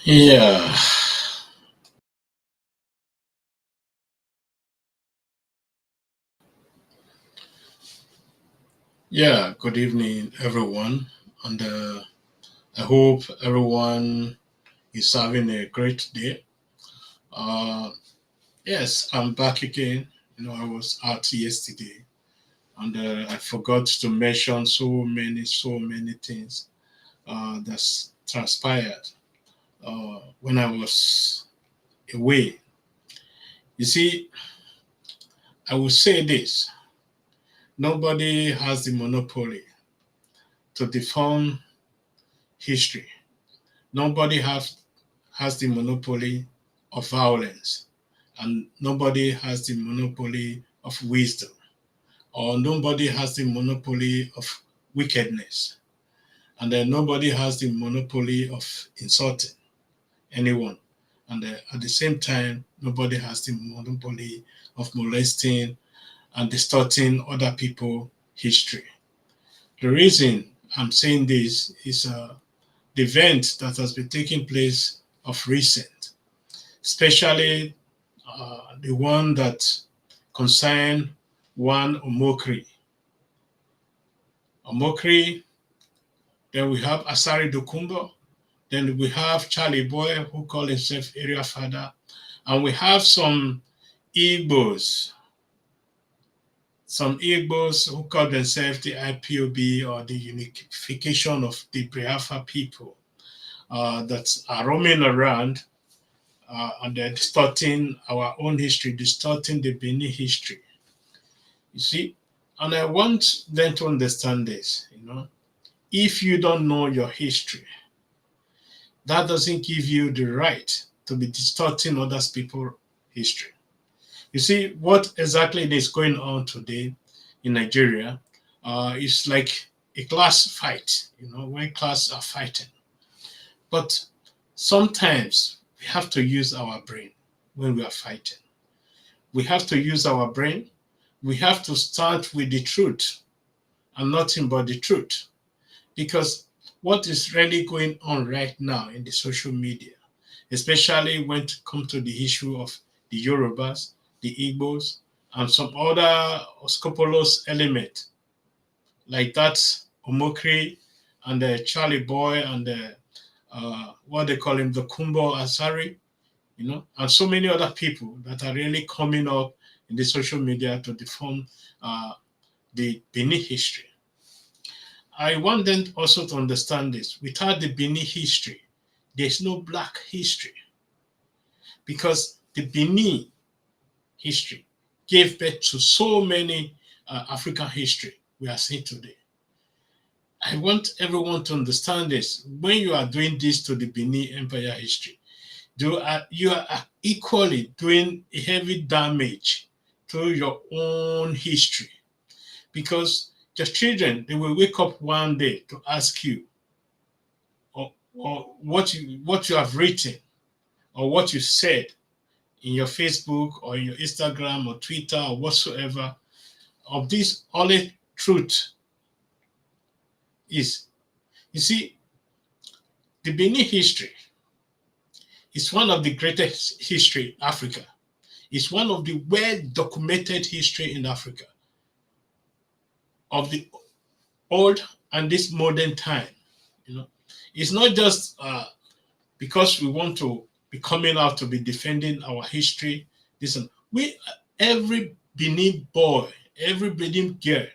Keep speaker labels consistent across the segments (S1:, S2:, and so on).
S1: Yeah, yeah. Good evening, everyone, and I hope everyone is having a great day. Uh, yes, I'm back again. I was out yesterday, and I forgot to mention so many things that's transpired when I was away. You see, I will say this: nobody has the monopoly to define history. Nobody has the monopoly of violence, and nobody has the monopoly of wisdom, or nobody has the monopoly of wickedness, and then nobody has the monopoly of insulting anyone. And at the same time, nobody has the monopoly of molesting and distorting other people's history. The reason I'm saying this is the event that has been taking place of recent, especially the one that concerned one Omokri. Omokri, then we have Asari Dokumbo, then we have Charlie Boy, who called himself area father, and we have some Igbos who call themselves the IPOB or the unification of the Biafra people that are roaming around and they're distorting our own history, distorting the Benin history. You see, and I want them to understand this. If you don't know your history, that doesn't give you the right to be distorting other people's history. You see, what exactly is going on today in Nigeria is like a class fight, when class are fighting. But sometimes we have to use our brain when we are fighting. We have to use our brain. We have to start with the truth and nothing but the truth. Because what is really going on right now in the social media, especially when it comes to the issue of the Yorubas, the Igbos, and some other scrupulous element like that Omokri and the Charlie Boy and the what they call him, the Kumbo Asari, and so many other people that are really coming up in the social media to defend uh, the Benin history. I want them also to understand this. Without the Benin history, there's no Black history because the Benin history gave birth to so many African history we are seeing today. I want everyone to understand this. When you are doing this to the Benin Empire history, you are equally doing a heavy damage to your own history because your children they will wake up one day to ask you or what you have written or what you said in your Facebook or in your Instagram or Twitter or whatsoever of this only truth is. You see, the Benin history is one of the greatest history in Africa. It's one of the well documented history in Africa of the old and this modern time. You know, it's not just because we want to be coming out to be defending our history. Listen, every Benin boy, every Benin girl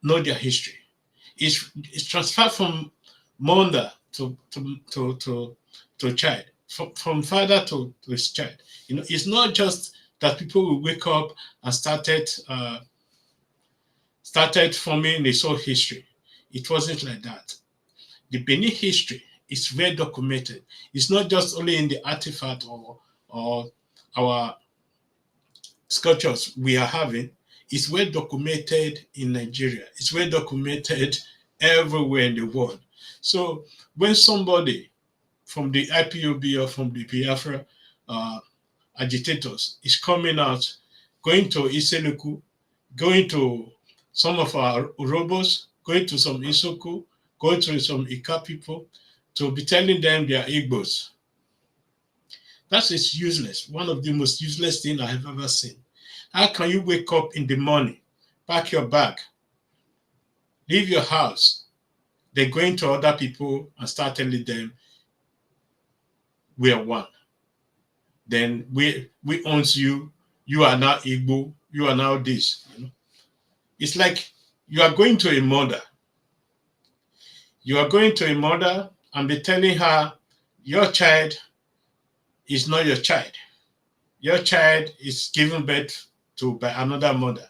S1: know their history. It's transferred from mother to child, from father to his child. It's not just that people will wake up and started forming the soul history. It wasn't like that. The Benin history is well documented. It's not just only in the artifact or our sculptures we are having. It's well documented in Nigeria. It's well documented everywhere in the world. So when somebody from the IPOB or from the Biafra uh, agitators is coming out, going to Iseluku, going to some of our Urobos, going to some Isoko, going to some Ika people, to be telling them they are Igbos. That is useless. One of the most useless things I have ever seen. How can you wake up in the morning, pack your bag, leave your house, then go into other people and start telling them we are one? Then we owns you. You are now Igbo. You are now this. It's like you are going to a mother. You are going to a mother and be telling her your child is not your child. Your child is given birth to by another mother.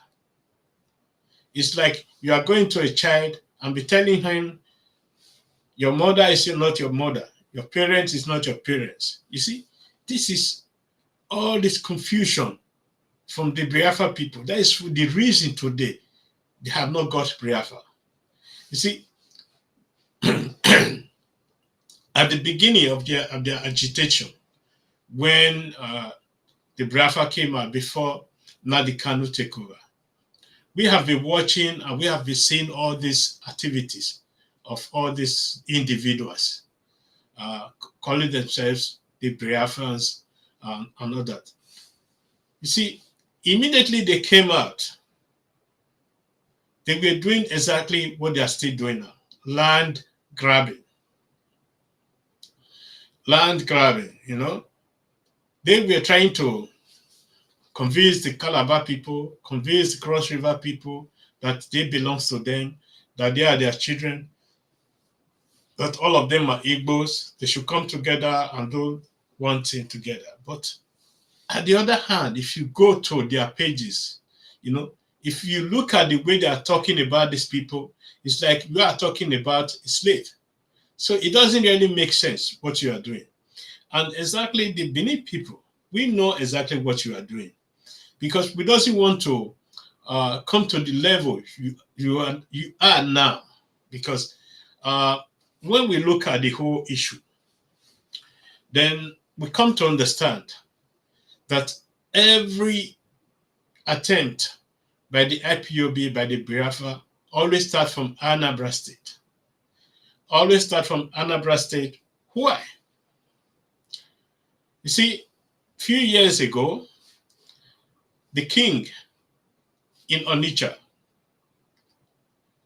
S1: It's like you are going to a child and be telling him your mother is not your mother. Your parents is not your parents. You see, this is all this confusion from the Biafra people. That is the reason today they have not got Biafra. You see, at the beginning of their agitation, when the Biafra came out before Nnamdi Kanu took over, we have been watching and we have been seeing all these activities of all these individuals calling themselves the Biafrans and all that. You see, immediately they came out, they were doing exactly what they are still doing now: land grabbing. Land grabbing, They were trying to convince the Calabar people, convince the Cross River people that they belong to them, that they are their children, that all of them are Igbos, they should come together and do one thing together. But at the other hand, if you go to their pages, if you look at the way they are talking about these people, it's like you are talking about a slave. So it doesn't really make sense what you are doing. And exactly the Benin people, we know exactly what you are doing, because we doesn't want to come to the level you are now. Because when we look at the whole issue, then we come to understand that every attempt by the IPOB, by the Biafra, always start from Anambra State. Always start from Anambra State. Why? You see, a few years ago, the king in Onitsha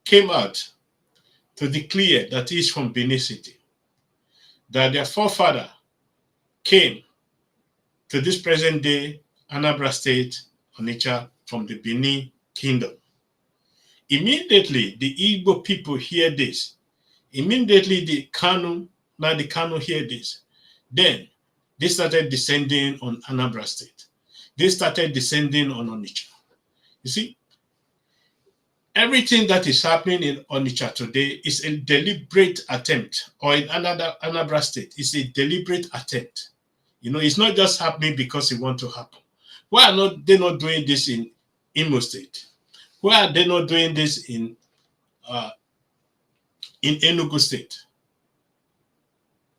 S1: came out to declare that he is from Benin City, that their forefather came to this present day Anambra State, Onitsha, from the Benin Kingdom. Immediately, the Igbo people hear this. Immediately, the Kanu hear this. Then, they started descending on Anambra State. They started descending on Onitsha. You see, everything that is happening in Onitsha today is a deliberate attempt, or in Anambra State, it's a deliberate attempt. It's not just happening because it wants to happen. Why are they not doing this in Imo State? Why are they not doing this in Enugu State?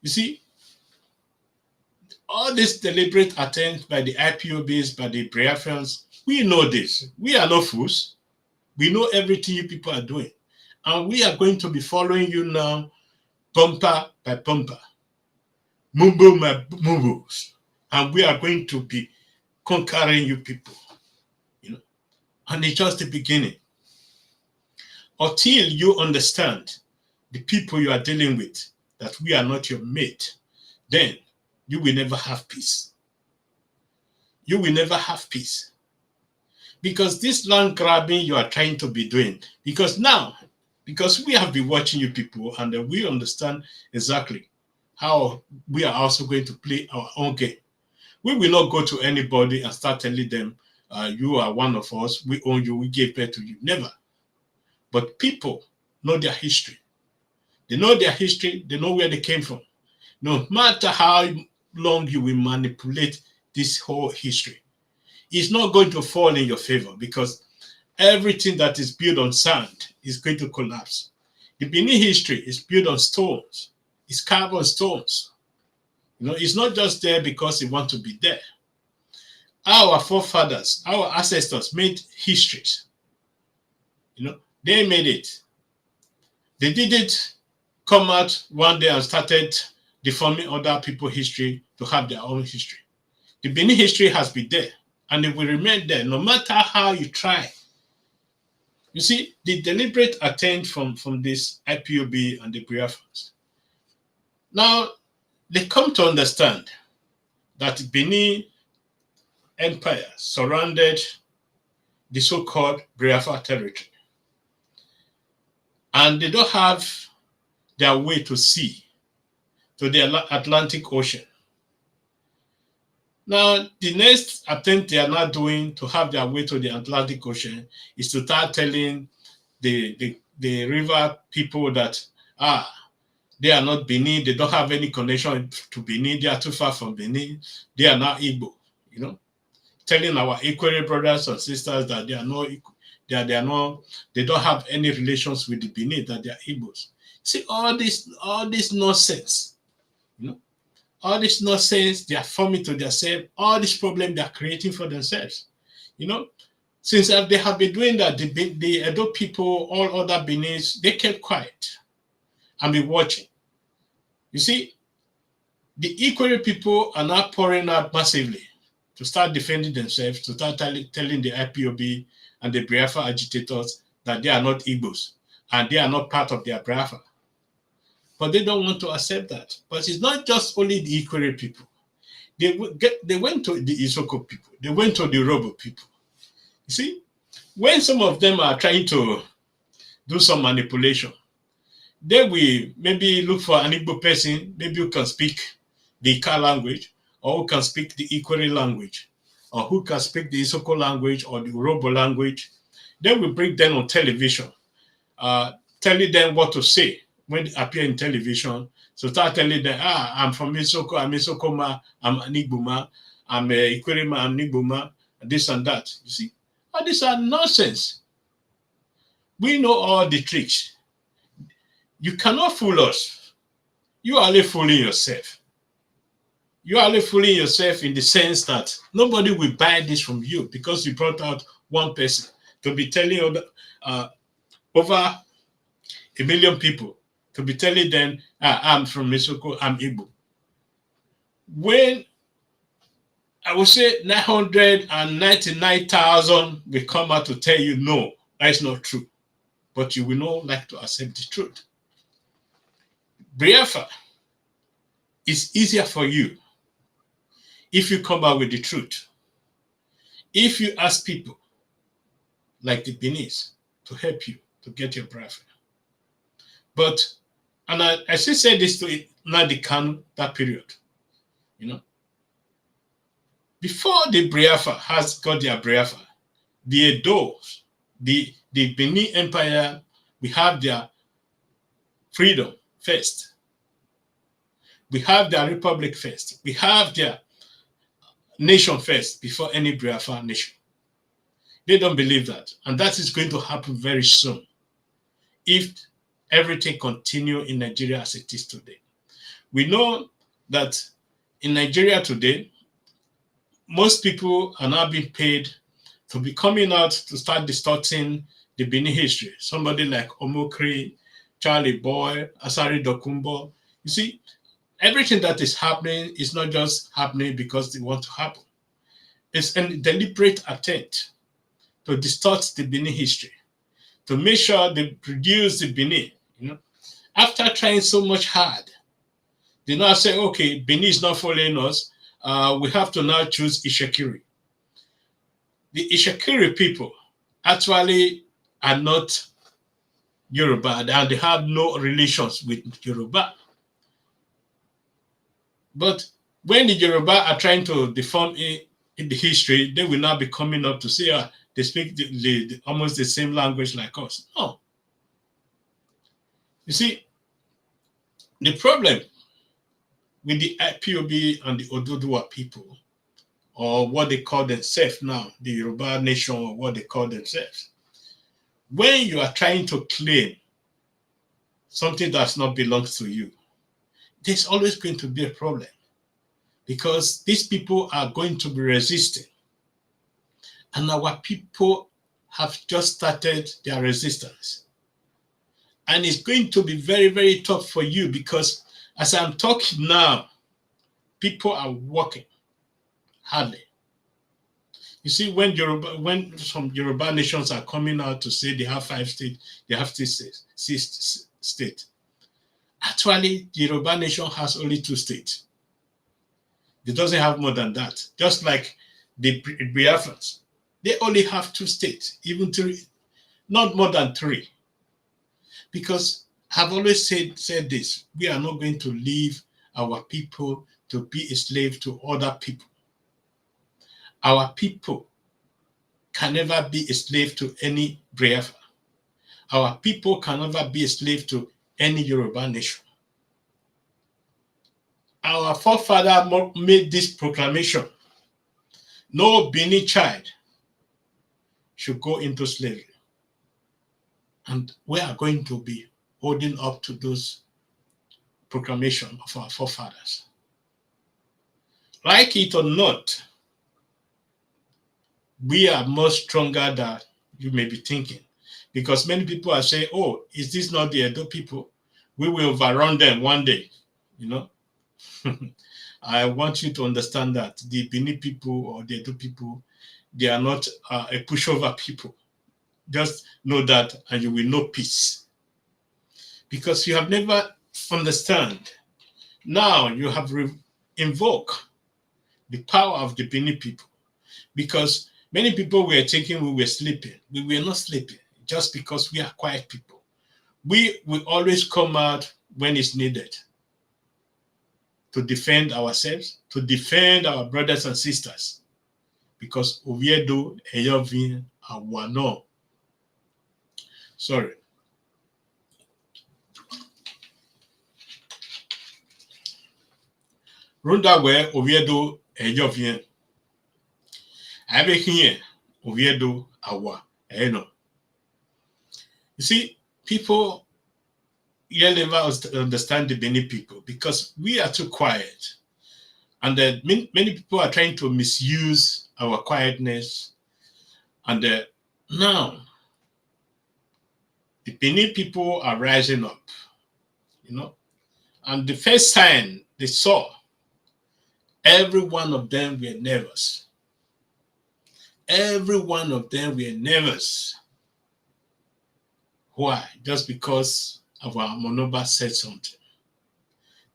S1: You see, all these deliberate attempts by the IPOBs, by the Biafrans, we know this. We are not fools. We know everything you people are doing. And we are going to be following you now, bumper by bumper, mumbo by mumbos. And we are going to be conquering you people. And it's just the beginning. Until you understand the people you are dealing with, that we are not your mate, then you will never have peace. You will never have peace. Because this land grabbing you are trying to be doing, because we have been watching you people, and we understand exactly how we are also going to play our own game. We will not go to anybody and start telling them, you are one of us, we own you, we gave birth to you. Never. But people know their history. They know their history, they know where they came from. No matter how long you will manipulate this whole history, it's not going to fall in your favor, because everything that is built on sand is going to collapse. The Benin history is built on stones. It's carved on stones. It's not just there because it wants to be there. Our forefathers, our ancestors made histories. They made it. They did it come out one day and started deforming other people's history to have their own history. The Benin history has been there, and it will remain there no matter how you try. You see, the deliberate attempt from this IPOB and the Biafrans. Now, they come to understand that Benin Empire surrounded the so-called Biafra territory. And they don't have their way to sea, to the Atlantic Ocean. Now, the next attempt they are now doing to have their way to the Atlantic Ocean is to start telling the river people that, they are not Benin, they don't have any connection to Benin, they are too far from Benin, they are not Igbo, you know, telling our Equatorial brothers and sisters that they don't have any relations with the Benin, that they are Igbos. See, all this nonsense, you know, all this nonsense they are forming to themselves, all this problem they are creating for themselves, you know. Since they have been doing that, the Edo people, all other Benis, they kept quiet and be watching. You see, the Equatorial people are now pouring out massively to start defending themselves, to start telling the IPOB and the Biafra agitators that they are not Igbos and they are not part of their Biafra. But they don't want to accept that. But it's not just only the Equatorial people. They went to the Isoko people. They went to the Robo people. You see, when some of them are trying to do some manipulation, they will maybe look for an Igbo person, maybe who can speak the Ika language, or who can speak the Ikwere language, or who can speak the Isoko language or the Urobo language. They will bring them on television, telling them what to say when they appear in television. So start telling them, I'm from Isoko, I'm Isokoma, I'm an Igboma, I'm Ikwerema, I'm Igboma, this and that. You see, all these are nonsense. We know all the tricks. You cannot fool us. You are only fooling yourself. You are only fooling yourself in the sense that nobody will buy this from you because you brought out one person to be telling over 1 million people, to be telling them, I'm from Mesoko, I'm Igbo. When I would say 999,000 will come out to tell you, no, that is not true. But you will not like to accept the truth. Biafra is easier for you if you come out with the truth. If you ask people like the Benis to help you to get your Biafra. But, and I still say this to Nnamdi Kanu, that period, you know, before the Biafra has got their Biafra, the Edos, the Benin Empire, we have their freedom first. We have their republic first. We have their nation first before any Biafra nation. They don't believe that. And that is going to happen very soon if everything continues in Nigeria as it is today. We know that in Nigeria today, most people are now being paid to be coming out to start distorting the Benin history. Somebody like Omokri, Charlie Boy, Asari Dokumbo. You see, everything that is happening is not just happening because they want to happen. It's a deliberate attempt to distort the Benin history, to make sure they produce the Benin. You know, after trying so much hard, they now say, okay, Benin is not following us. We have to now choose Ishakiri. The Ishakiri people actually are not Yoruba, and they have no relations with Yoruba. But when the Yoruba are trying to deform in the history, they will now be coming up to say, they speak almost the same language like us. No. You see, the problem with the IPOB and the Oduduwa people, or what they call themselves now, the Yoruba nation, or what they call themselves, when you are trying to claim something that not belongs to you, there's always going to be a problem, because these people are going to be resisting. And our people have just started their resistance. And it's going to be very, very tough for you, because as I'm talking now, people are working hardly. You see, when some Yoruba nations are coming out to say they have 5 states, they have 6 states. Actually, the Yoruba nation has only 2 states. It doesn't have more than that. Just like the Biafrans, they only have 2 states, even 3, not more than 3. Because I've always said this: we are not going to leave our people to be a slave to other people. Our people can never be a slave to any Biafra. Our people can never be a slave to any Yoruba nation. Our forefather made this proclamation: no Benin child should go into slavery. And we are going to be holding up to those proclamations of our forefathers. Like it or not, we are more stronger than you may be thinking. Because many people are saying, oh, is this not the Edo people? We will overrun them one day, you know. I want you to understand that the Benin people or the Edo people, they are not a pushover people. Just know that, and you will know peace. Because you have never understand. Now you have invoked the power of the Benin people. Because many people were thinking we were sleeping. We were not sleeping, just because we are quiet people. We will always come out when it's needed to defend ourselves, to defend our brothers and sisters. Because Oviedo, Eyovin, Awano. Sorry. Runda where Oviedo, Eyovin. Everything here, Oviedo, Awa, Eno. You see, people here never understand the Benin people because we are too quiet. And many people are trying to misuse our quietness. And now, the Benin people are rising up, you know. And the first time they saw, every one of them were nervous. Every one of them were nervous. Why? Just because our Monoba said something.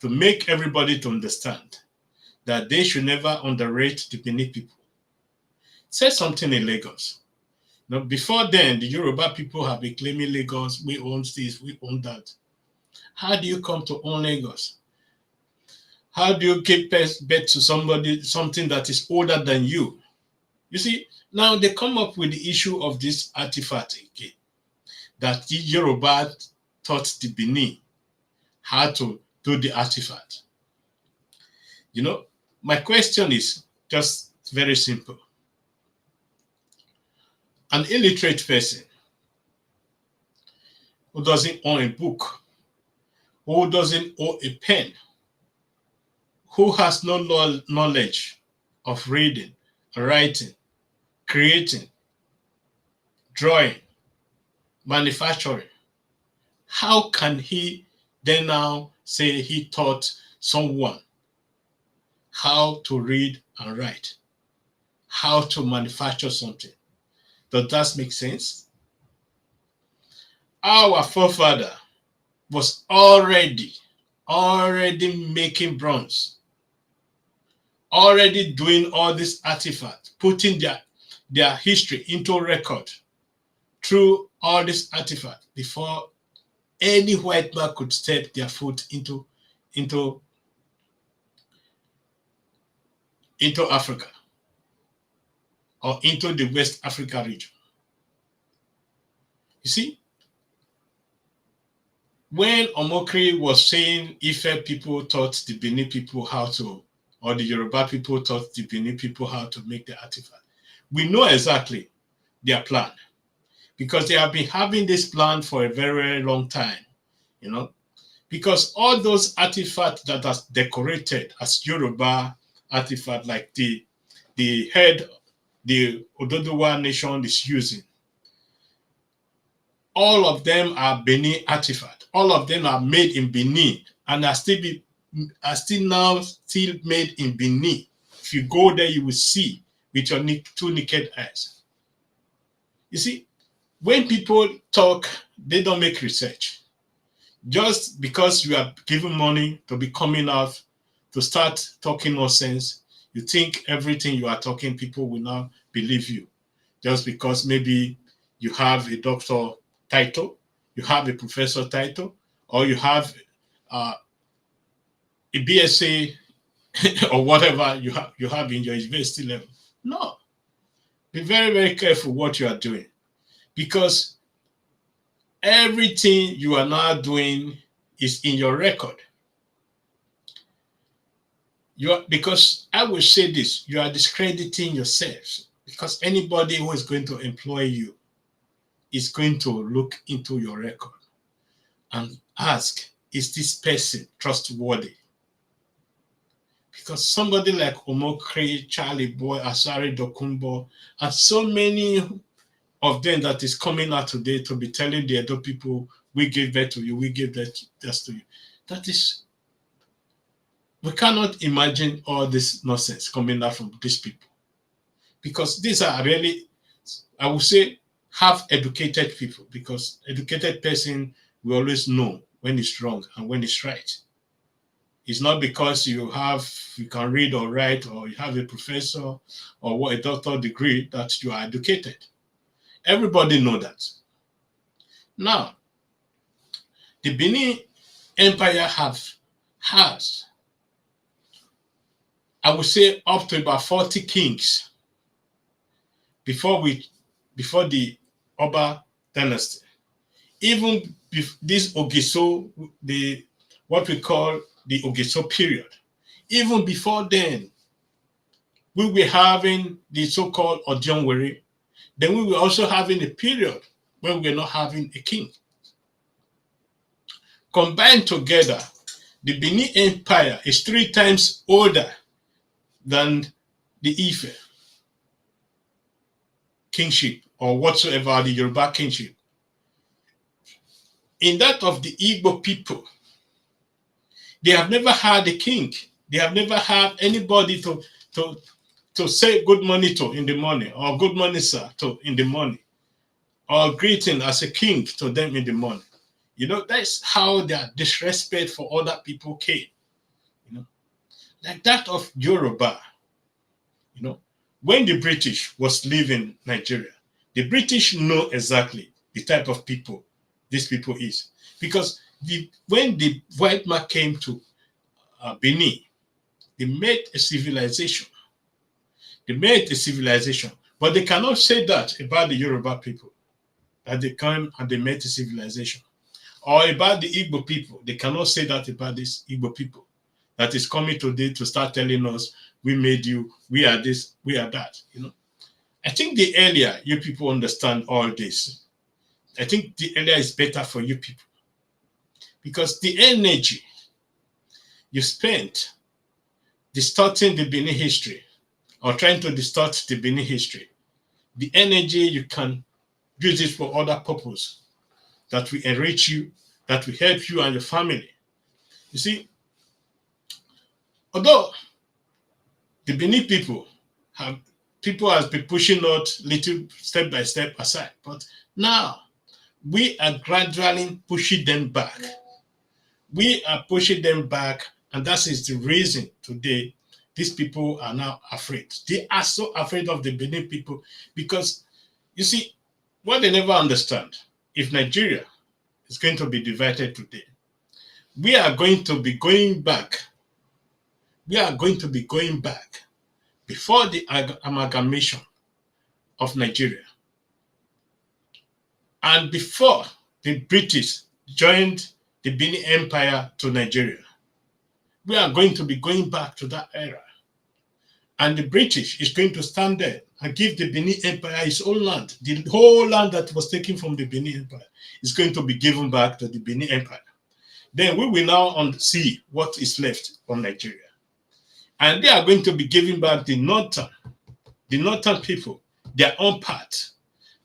S1: To make everybody to understand that they should never underrate the Benin people. Said something in Lagos. Now, before then, the Yoruba people have been claiming Lagos, we own this, we own that. How do you come to own Lagos? How do you give birth to something that is older than you? You see, now they come up with the issue of this artifact again, that the Yoruba taught the Benin how to do the artifact. You know, my question is just very simple. An illiterate person who doesn't own a book, who doesn't own a pen, who has no knowledge of reading, writing, creating, drawing, manufacturing, how can he then now say he taught someone how to read and write, how to manufacture something? Does that make sense? Our forefather was already making bronze, already doing all these artifacts, putting their history into record through all these artifacts before any white man could step their foot into Africa or into the West Africa region. You see, when Omokri was saying Ife people taught the Benin people how to, or the Yoruba people taught the Benin people how to make the artifact, we know exactly their plan because they have been having this plan for a very, very long time, you know, because all those artifacts that are decorated as Yoruba artifact, like the head the Ododowa nation is using, all of them are Benin artifacts. All of them are made in Benin and are still made in Benin. If you go there, you will see with your two naked eyes. You see, when people talk, they don't make research. Just because you are given money to be coming out to start talking nonsense, you think everything you are talking, people will now believe you. Just because maybe you have a doctor title, you have a professor title, or you have a BSA or whatever you have in your university level. No. Be very, very careful what you are doing, because everything you are now doing is in your record. Because I will say this, you are discrediting yourself, because anybody who is going to employ you is going to look into your record and ask, is this person trustworthy? Because somebody like Omokri, Charlie Boy, Asari Dokumbo, and so many of them that is coming out today to be telling the Edo people, we gave that to you, we gave that to you. That is, we cannot imagine all this nonsense coming out from these people. Because these are really, I would say, half educated people, because educated person will always know when it's wrong and when it's right. It's not because you can read or write, or you have a professor or a doctor degree that you are educated. Everybody know that. Now, the Benin Empire has, I would say, up to about 40 kings before the Oba dynasty. Even this Ogiso, what we call the Ogiso period, even before then, we were having the so-called Odionwere. Then we were also having a period when we were not having a king. Combined together, the Benin Empire is 3 times older than the Ife kingship, or whatsoever, the Yoruba kingship. In that of the Igbo people, they have never had a king. They have never had anybody to say good morning to in the morning, or good morning, sir, to in the morning, or greeting as a king to them in the morning. You know, that's how their disrespect for other people came. You know, like that of Yoruba. You know, when the British was leaving Nigeria, the British know exactly the type of people these people is. Because when the white man came to Benin, they made a civilization. They made a civilization. But they cannot say that about the Yoruba people, that they came and they made a civilization. Or about the Igbo people. They cannot say that about these Igbo people that is coming today to start telling us, we made you, we are this, we are that. You know, I think the earlier you people understand all this, I think the earlier is better for you people. Because the energy you spent distorting the Benin history, or trying to distort the Benin history, the energy you can use it for other purpose that will enrich you, that will help you and your family. You see, although the Benin people have been pushing out little step by step aside, but now we are gradually pushing them back. We are pushing them back, and that is the reason today these people are now afraid. They are so afraid of the Benin people, because you see, what they never understand, if Nigeria is going to be divided today, we are going to be going back. We are going to be going back before the amalgamation of Nigeria, and before the British joined the Benin Empire to Nigeria. We are going to be going back to that era. And the British is going to stand there and give the Benin Empire its own land. The whole land that was taken from the Benin Empire is going to be given back to the Benin Empire. Then we will now see what is left from Nigeria. And they are going to be giving back the northern people their own part.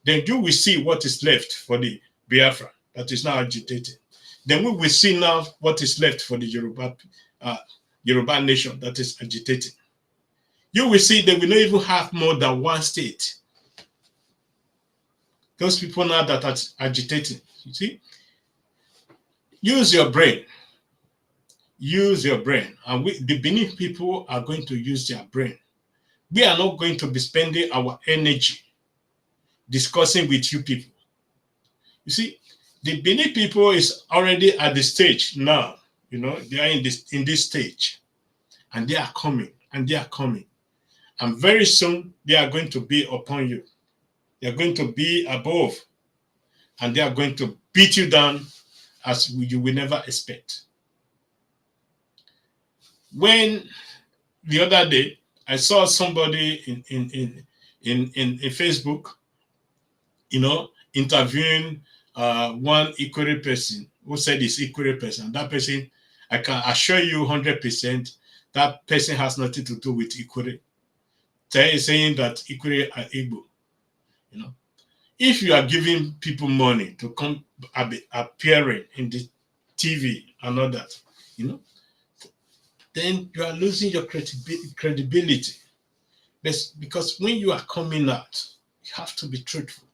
S1: Then you will see what is left for the Biafra that is now agitating. Then we will see now what is left for the Yoruba nation that is agitating. You will see they will not even have more than one state. Those people now that are agitating, you see, use your brain. Use your brain. And the Benin people are going to use their brain. We are not going to be spending our energy discussing with you people. You see, the Benin people is already at the stage now. You know, they are in this stage, and they are coming, and they are coming, and very soon they are going to be upon you. They are going to be above, and they are going to beat you down as you will never expect. When the other day I saw somebody in Facebook, you know, interviewing one Equity person who said he's Equity person. That person, I can assure you 100%, that person has nothing to do with Equity. Saying that Equity are Igbo. You know, if you are giving people money to come appearing in the TV and all that, you know, then you are losing your credibility. Because when you are coming out, you have to be truthful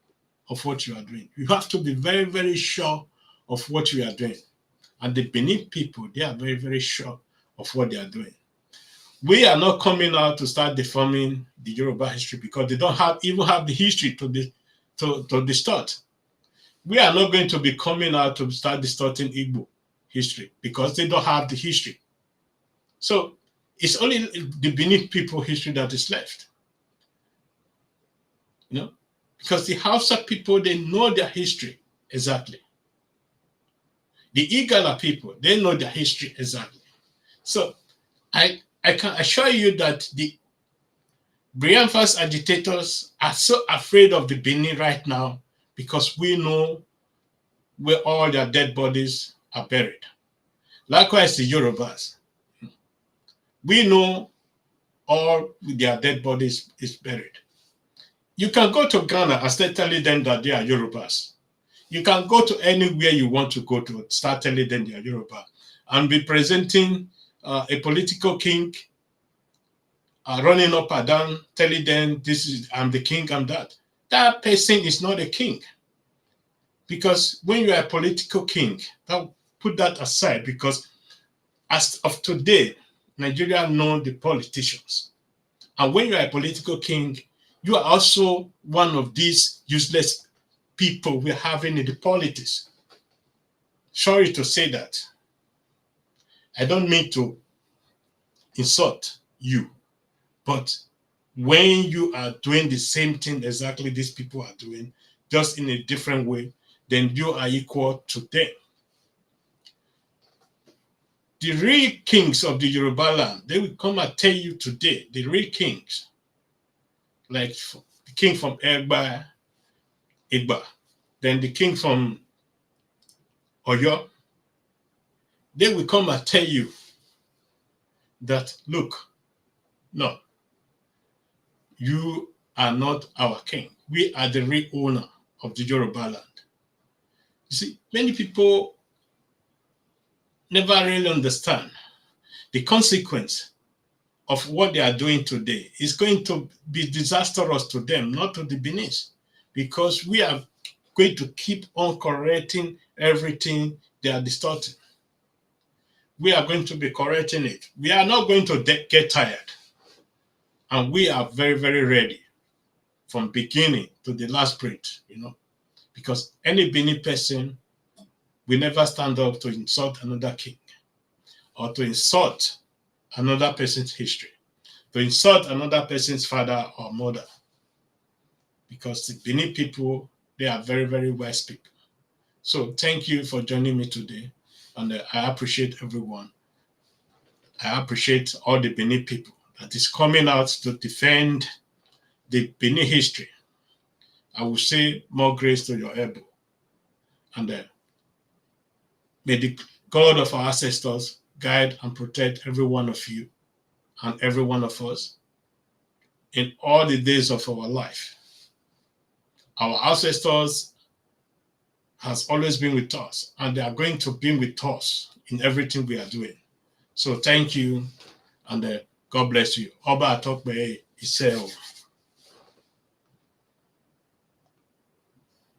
S1: of what you are doing. You have to be very, very sure of what you are doing. And the Benin people, they are very, very sure of what they are doing. We are not coming out to start deforming the Yoruba history because they don't even have the history to distort. We are not going to be coming out to start distorting Igbo history because they don't have the history. So it's only the Benin people history that is left. You know, because the Hausa people, they know their history exactly. The Igala people, they know their history exactly. So I can assure you that the Biafra's agitators are so afraid of the Benin right now because we know where all their dead bodies are buried. Likewise, the Yorubas. We know all their dead bodies is buried. You can go to Ghana and start telling them that they are Yorubas. You can go to anywhere you want to go to, start telling them they are Yoruba, and be presenting a political king, running up and down, telling them I'm the king, I'm that. That person is not a king. Because when you are a political king, put that aside, because as of today, Nigeria knows the politicians. And when you are a political king, you are also one of these useless people we're having in the politics. Sorry to say that. I don't mean to insult you, but when you are doing the same thing exactly these people are doing, just in a different way, then you are equal to them. The real kings of the Yoruba land, they will come and tell you today, the real kings, like the king from Igba, then the king from Oyo, they will come and tell you that, look, no, you are not our king. We are the real owner of the Yoruba land. You see, many people never really understand the consequence of what they are doing today. Is going to be disastrous to them, not to the Benin, because we are going to keep on correcting everything they are distorting. We are going to be correcting it. We are not going to get tired. And we are very, very ready from beginning to the last print, you know, because any Benin person will never stand up to insult another king or to insult another person's history, to insult another person's father or mother, because the Benin people, they are very, very wise people. So thank you for joining me today, and I appreciate everyone. I appreciate all the Benin people that is coming out to defend the Benin history. I will say more grace to your elbow. And may the God of our ancestors guide and protect every one of you and every one of us in all the days of our life. Our ancestors has always been with us, and they are going to be with us in everything we are doing. So thank you, and God bless you. Oba Atokbe Iseo.